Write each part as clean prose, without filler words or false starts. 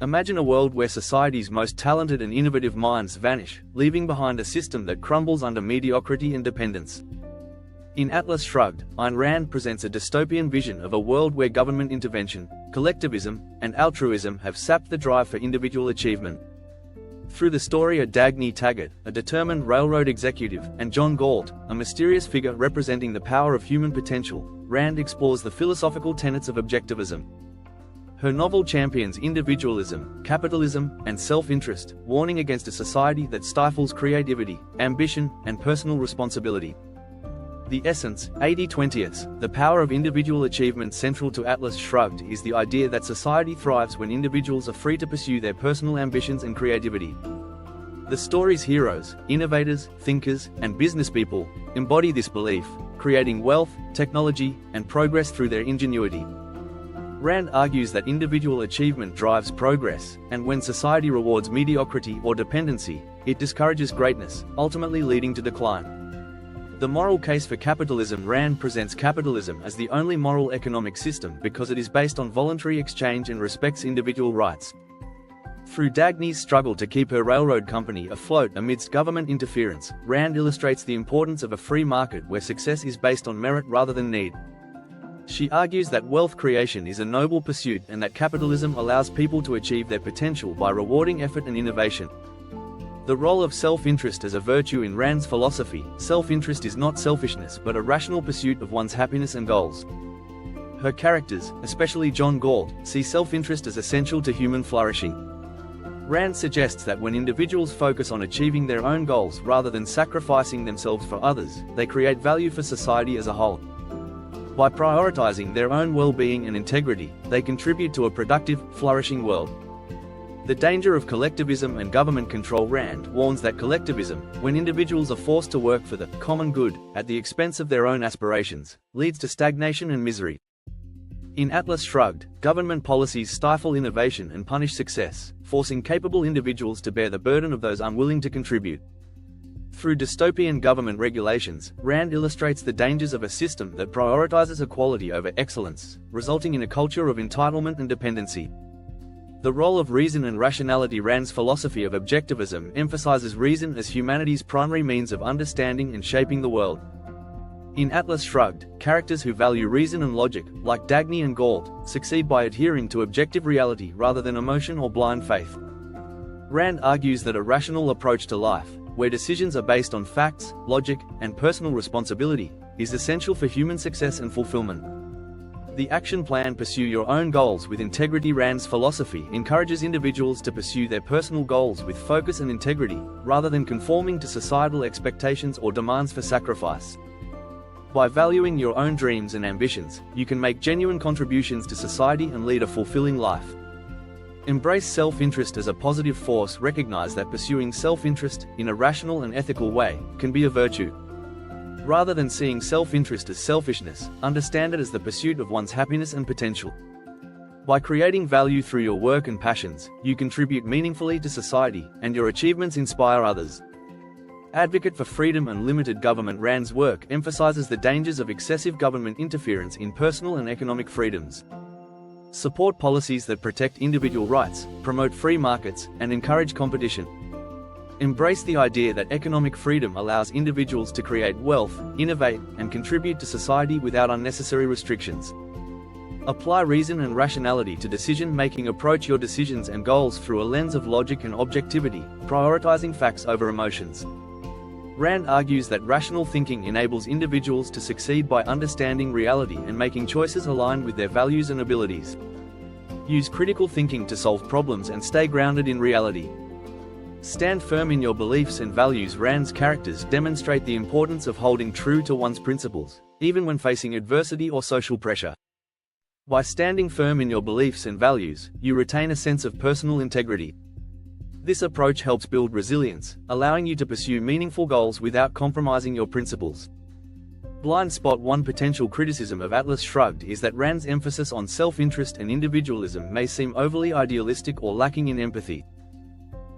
Imagine a world where society's most talented and innovative minds vanish, leaving behind a system that crumbles under mediocrity and dependence. In Atlas Shrugged, Ayn Rand presents a dystopian vision of a world where government intervention, collectivism, and altruism have sapped the drive for individual achievement. Through the story of Dagny Taggart, a determined railroad executive, and John Galt, a mysterious figure representing the power of human potential, Rand explores the philosophical tenets of objectivism. Her novel champions individualism, capitalism, and self-interest, warning against a society that stifles creativity, ambition, and personal responsibility. The essence, 80/20ths, the power of individual achievement central to Atlas Shrugged is the idea that society thrives when individuals are free to pursue their personal ambitions and creativity. The story's heroes, innovators, thinkers, and business people, embody this belief, creating wealth, technology, and progress through their ingenuity. Rand argues that individual achievement drives progress, and when society rewards mediocrity or dependency, it discourages greatness, ultimately leading to decline. The moral case for capitalism. Rand presents capitalism as the only moral economic system because it is based on voluntary exchange and respects individual rights. Through Dagny's struggle to keep her railroad company afloat amidst government interference, Rand illustrates the importance of a free market where success is based on merit rather than need. She argues that wealth creation is a noble pursuit and that capitalism allows people to achieve their potential by rewarding effort and innovation. The role of self-interest as a virtue. In Rand's philosophy, self-interest is not selfishness but a rational pursuit of one's happiness and goals. Her characters, especially John Galt, see self-interest as essential to human flourishing. Rand suggests that when individuals focus on achieving their own goals rather than sacrificing themselves for others, they create value for society as a whole. By prioritizing their own well-being and integrity, they contribute to a productive, flourishing world. The danger of collectivism and government control. Rand warns that collectivism, when individuals are forced to work for the common good at the expense of their own aspirations, leads to stagnation and misery. In Atlas Shrugged, government policies stifle innovation and punish success, forcing capable individuals to bear the burden of those unwilling to contribute. Through dystopian government regulations, Rand illustrates the dangers of a system that prioritizes equality over excellence, resulting in a culture of entitlement and dependency. The role of reason and rationality. Rand's philosophy of objectivism emphasizes reason as humanity's primary means of understanding and shaping the world. In Atlas Shrugged, characters who value reason and logic, like Dagny and Galt, succeed by adhering to objective reality rather than emotion or blind faith. Rand argues that a rational approach to life, where decisions are based on facts, logic, and personal responsibility, is essential for human success and fulfillment. The action plan. Pursue your own goals with integrity. Rand's philosophy encourages individuals to pursue their personal goals with focus and integrity, rather than conforming to societal expectations or demands for sacrifice. By valuing your own dreams and ambitions, you can make genuine contributions to society and lead a fulfilling life. Embrace self-interest as a positive force. Recognize that pursuing self-interest, in a rational and ethical way, can be a virtue. Rather than seeing self-interest as selfishness, understand it as the pursuit of one's happiness and potential. By creating value through your work and passions, you contribute meaningfully to society, and your achievements inspire others. Advocate for freedom and limited government. Rand's work emphasizes the dangers of excessive government interference in personal and economic freedoms. Support policies that protect individual rights, promote free markets, and encourage competition. Embrace the idea that economic freedom allows individuals to create wealth, innovate, and contribute to society without unnecessary restrictions. Apply reason and rationality to decision-making. Approach your decisions and goals through a lens of logic and objectivity, prioritizing facts over emotions. Rand argues that rational thinking enables individuals to succeed by understanding reality and making choices aligned with their values and abilities. Use critical thinking to solve problems and stay grounded in reality. Stand firm in your beliefs and values. Rand's characters demonstrate the importance of holding true to one's principles, even when facing adversity or social pressure. By standing firm in your beliefs and values, you retain a sense of personal integrity. This approach helps build resilience, allowing you to pursue meaningful goals without compromising your principles. Blind spot. One potential criticism of Atlas Shrugged is that Rand's emphasis on self-interest and individualism may seem overly idealistic or lacking in empathy.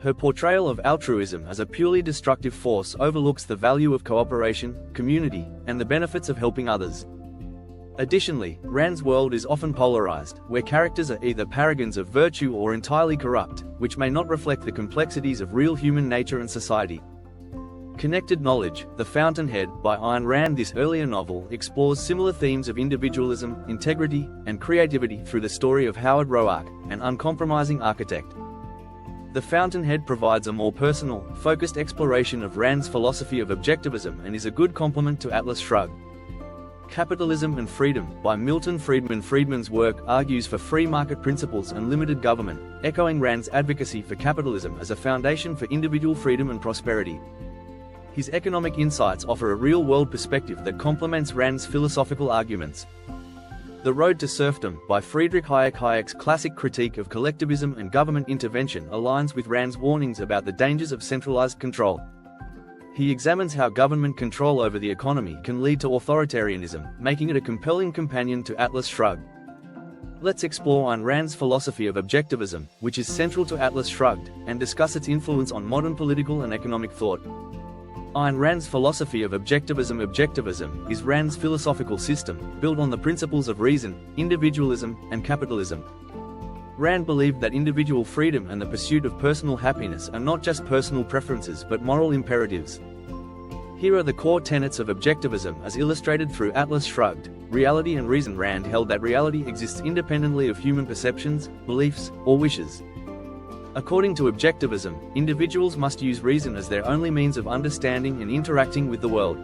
Her portrayal of altruism as a purely destructive force overlooks the value of cooperation, community, and the benefits of helping others. Additionally, Rand's world is often polarized, where characters are either paragons of virtue or entirely corrupt, which may not reflect the complexities of real human nature and society. Connected Knowledge, The Fountainhead, by Ayn Rand. This earlier novel explores similar themes of individualism, integrity, and creativity through the story of Howard Roark, an uncompromising architect. The Fountainhead provides a more personal, focused exploration of Rand's philosophy of objectivism and is a good complement to Atlas Shrugged. Capitalism and Freedom, by Milton Friedman. Friedman's work argues for free market principles and limited government, echoing Rand's advocacy for capitalism as a foundation for individual freedom and prosperity. His economic insights offer a real-world perspective that complements Rand's philosophical arguments. The Road to Serfdom, by Friedrich Hayek. Hayek's classic critique of collectivism and government intervention aligns with Rand's warnings about the dangers of centralized control. He examines how government control over the economy can lead to authoritarianism, making it a compelling companion to Atlas Shrugged. Let's explore Ayn Rand's philosophy of objectivism, which is central to Atlas Shrugged, and discuss its influence on modern political and economic thought. Ayn Rand's philosophy of objectivism. Objectivism is Rand's philosophical system, built on the principles of reason, individualism, and capitalism. Rand believed that individual freedom and the pursuit of personal happiness are not just personal preferences but moral imperatives. Here are the core tenets of objectivism as illustrated through Atlas Shrugged. Reality and reason. Rand held that reality exists independently of human perceptions, beliefs, or wishes. According to objectivism, individuals must use reason as their only means of understanding and interacting with the world.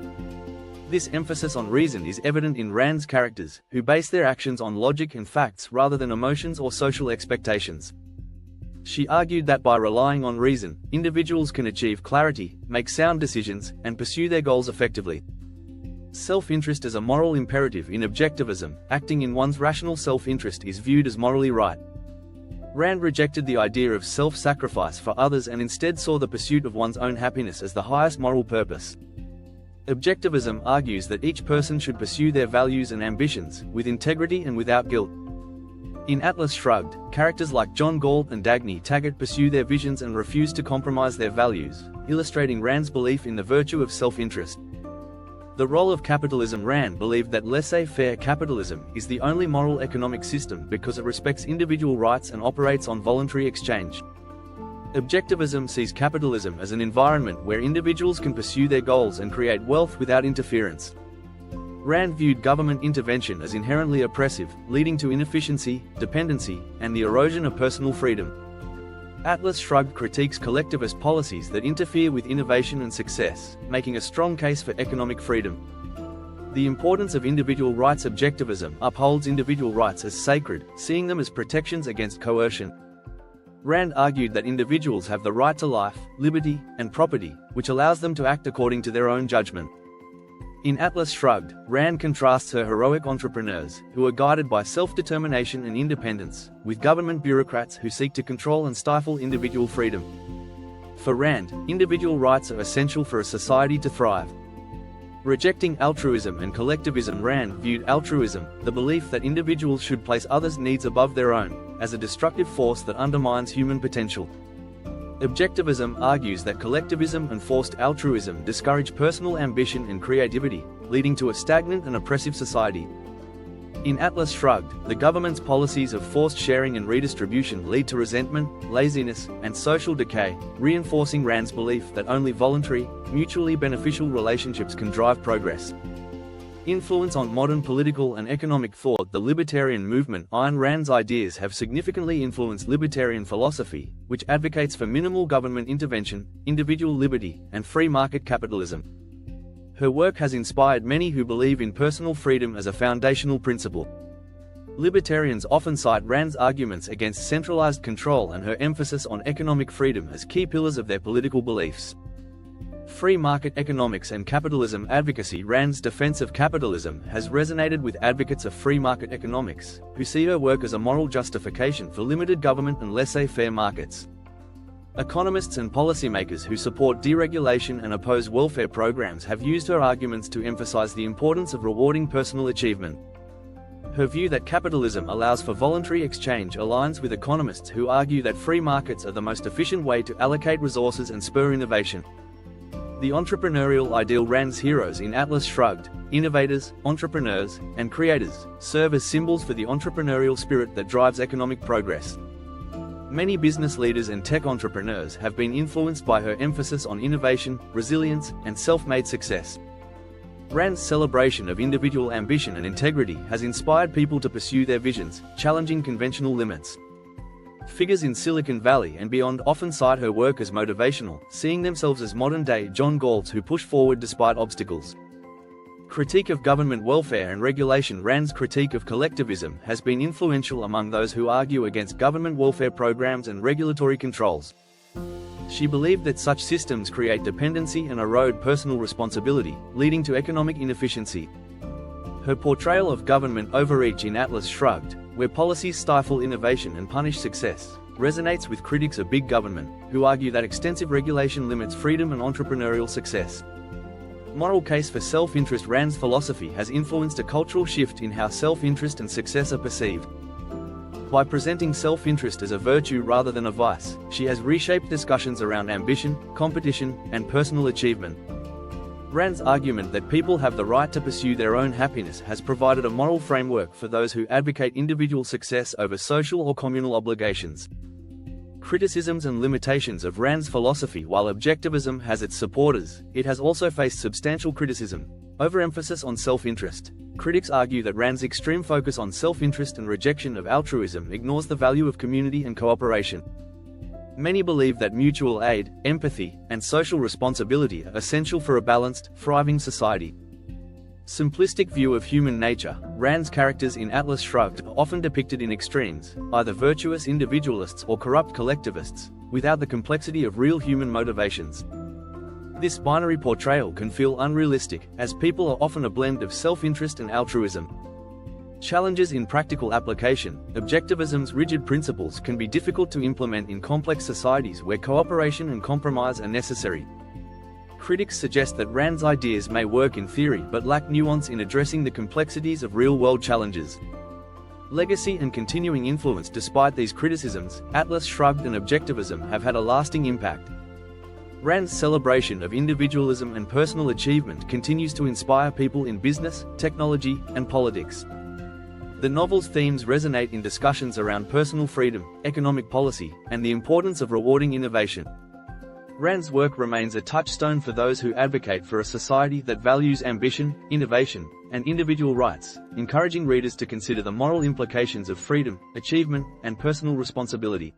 This emphasis on reason is evident in Rand's characters, who base their actions on logic and facts rather than emotions or social expectations. She argued that by relying on reason, individuals can achieve clarity, make sound decisions, and pursue their goals effectively. Self-interest as a moral imperative. In objectivism, acting in one's rational self-interest is viewed as morally right. Rand rejected the idea of self-sacrifice for others and instead saw the pursuit of one's own happiness as the highest moral purpose. Objectivism argues that each person should pursue their values and ambitions, with integrity and without guilt. In Atlas Shrugged, characters like John Galt and Dagny Taggart pursue their visions and refuse to compromise their values, illustrating Rand's belief in the virtue of self-interest. The role of capitalism. Rand believed that laissez-faire capitalism is the only moral economic system because it respects individual rights and operates on voluntary exchange. Objectivism sees capitalism as an environment where individuals can pursue their goals and create wealth without interference. Rand viewed government intervention as inherently oppressive, leading to inefficiency, dependency, and the erosion of personal freedom. Atlas Shrugged critiques collectivist policies that interfere with innovation and success, making a strong case for economic freedom. The importance of individual rights. Objectivism upholds individual rights as sacred, seeing them as protections against coercion. Rand argued that individuals have the right to life, liberty, and property, which allows them to act according to their own judgment. In Atlas Shrugged, Rand contrasts her heroic entrepreneurs, who are guided by self-determination and independence, with government bureaucrats who seek to control and stifle individual freedom. For Rand, individual rights are essential for a society to thrive. Rejecting altruism and collectivism. Rand viewed altruism, the belief that individuals should place others' needs above their own, as a destructive force that undermines human potential. Objectivism argues that collectivism and forced altruism discourage personal ambition and creativity, leading to a stagnant and oppressive society. In Atlas Shrugged, the government's policies of forced sharing and redistribution lead to resentment, laziness, and social decay, reinforcing Rand's belief that only voluntary, mutually beneficial relationships can drive progress. Influence on modern political and economic thought. The libertarian movement. Ayn Rand's ideas have significantly influenced libertarian philosophy, which advocates for minimal government intervention, individual liberty, and free market capitalism. Her work has inspired many who believe in personal freedom as a foundational principle. Libertarians often cite Rand's arguments against centralized control and her emphasis on economic freedom as key pillars of their political beliefs. Free market economics and capitalism advocacy. Rand's defense of capitalism has resonated with advocates of free market economics, who see her work as a moral justification for limited government and laissez-faire markets. Economists and policymakers who support deregulation and oppose welfare programs have used her arguments to emphasize the importance of rewarding personal achievement. Her view that capitalism allows for voluntary exchange aligns with economists who argue that free markets are the most efficient way to allocate resources and spur innovation. The entrepreneurial ideal. Rand's heroes in Atlas Shrugged, innovators, entrepreneurs, and creators, serve as symbols for the entrepreneurial spirit that drives economic progress. Many business leaders and tech entrepreneurs have been influenced by her emphasis on innovation, resilience, and self-made success. Rand's celebration of individual ambition and integrity has inspired people to pursue their visions, challenging conventional limits. Figures in Silicon Valley and beyond often cite her work as motivational, seeing themselves as modern-day John Galls who push forward despite obstacles. Critique of government welfare and regulation. Rand's critique of collectivism has been influential among those who argue against government welfare programs and regulatory controls. She believed that such systems create dependency and erode personal responsibility, leading to economic inefficiency. Her portrayal of government overreach in Atlas Shrugged, where policies stifle innovation and punish success, resonates with critics of big government, who argue that extensive regulation limits freedom and entrepreneurial success. Moral case for self-interest. Rand's philosophy has influenced a cultural shift in how self-interest and success are perceived. By presenting self-interest as a virtue rather than a vice, she has reshaped discussions around ambition, competition, and personal achievement. Rand's argument that people have the right to pursue their own happiness has provided a moral framework for those who advocate individual success over social or communal obligations. Criticisms and limitations of Rand's philosophy. While objectivism has its supporters, it has also faced substantial criticism. Overemphasis on self-interest. Critics argue that Rand's extreme focus on self-interest and rejection of altruism ignores the value of community and cooperation. Many believe that mutual aid, empathy, and social responsibility are essential for a balanced, thriving society. Simplistic view of human nature. Rand's characters in Atlas Shrugged are often depicted in extremes, either virtuous individualists or corrupt collectivists, without the complexity of real human motivations. This binary portrayal can feel unrealistic, as people are often a blend of self-interest and altruism. Challenges in practical application. Objectivism's rigid principles can be difficult to implement in complex societies where cooperation and compromise are necessary. Critics suggest that Rand's ideas may work in theory but lack nuance in addressing the complexities of real-world challenges. Legacy and continuing influence. Despite these criticisms, Atlas Shrugged and objectivism have had a lasting impact. Rand's celebration of individualism and personal achievement continues to inspire people in business, technology, and politics. The novel's themes resonate in discussions around personal freedom, economic policy, and the importance of rewarding innovation. Rand's work remains a touchstone for those who advocate for a society that values ambition, innovation, and individual rights, encouraging readers to consider the moral implications of freedom, achievement, and personal responsibility.